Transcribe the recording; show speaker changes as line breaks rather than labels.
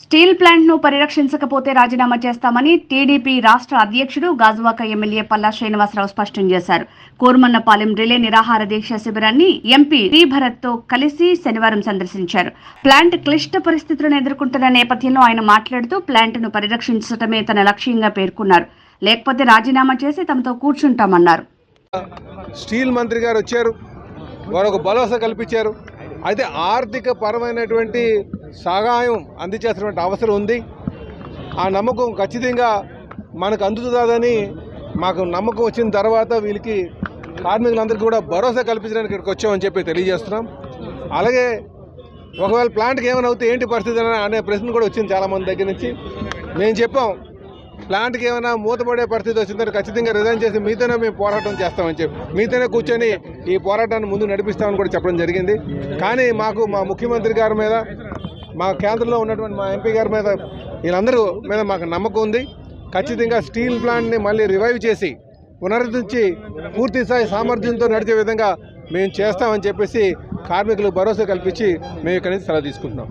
Steel ప్లాంట్ను పరిరక్షించకపోతే రాజీనామా చేస్తామని టీడీపీ రాష్ట్ర అధ్యక్షుడు గాజువాక ఎమ్మెల్యే పల్లా శ్రీనివాసరావు స్పష్టం చేశారు. కోర్మన్నపాలెం రిలే నిరాహార దీక్ష శిబిరాన్ని ఎంపీ శ్రీభరత్తో కలిసి శనివారం సందర్శించారు. ప్లాంట్ క్లిష్ట పరిస్థితులను ఎదుర్కొంటున్న నేపథ్యంలో ఆయన మాట్లాడుతూ ప్లాంట్ను పరిరక్షించడమే తన లక్ష్యంగా పేర్కొన్నారు. లేకపోతే రాజీనామా చేసి తమతో కూర్చుంటామన్నారు.
స్టీల్ మంత్రి గారు వచ్చారు, వారు ఒక భరోసా కల్పించారు. అయితే ఆర్థిక పరమైనటువంటి సహాయం అందించాల్సినటువంటి అవసరం ఉంది. ఆ నమ్మకం ఖచ్చితంగా మనకు అందుతుందని మాకు నమ్మకం వచ్చిన తర్వాత వీళ్ళకి కార్మికులందరికీ కూడా భరోసా కల్పించడానికి ఇక్కడికి వచ్చామని చెప్పి తెలియజేస్తున్నాం. అలాగే ఒకవేళ ప్లాంట్కి ఏమైనా అవుతే ఏంటి పరిస్థితి అనే ప్రశ్న కూడా వచ్చింది చాలామంది దగ్గర నుంచి. మేము చెప్పాం, ప్లాంట్కి ఏమైనా మూతపడే పరిస్థితి వచ్చిందంటే ఖచ్చితంగా రిజైన్ చేసి మీతోనే మేము పోరాటం చేస్తామని చెప్పి మీతోనే కూర్చొని ఈ పోరాటాన్ని ముందు నడిపిస్తామని కూడా చెప్పడం జరిగింది. కానీ మాకు మా ముఖ్యమంత్రి గారి మీద, మా కేంద్రంలో ఉన్నటువంటి మా ఎంపీ గారి మీద, వీళ్ళందరూ మీద మాకు నమ్మకం ఉంది. ఖచ్చితంగా స్టీల్ ప్లాంట్ని మళ్ళీ రివైవ్ చేసి పునరుద్ధరించి పూర్తి స్థాయి సామర్థ్యంతో నడిచే విధంగా మేము చేస్తామని చెప్పేసి కార్మికులకు భరోసా కల్పించి మేము ఇక్కడి నుంచి సెలవు తీసుకుంటున్నాం.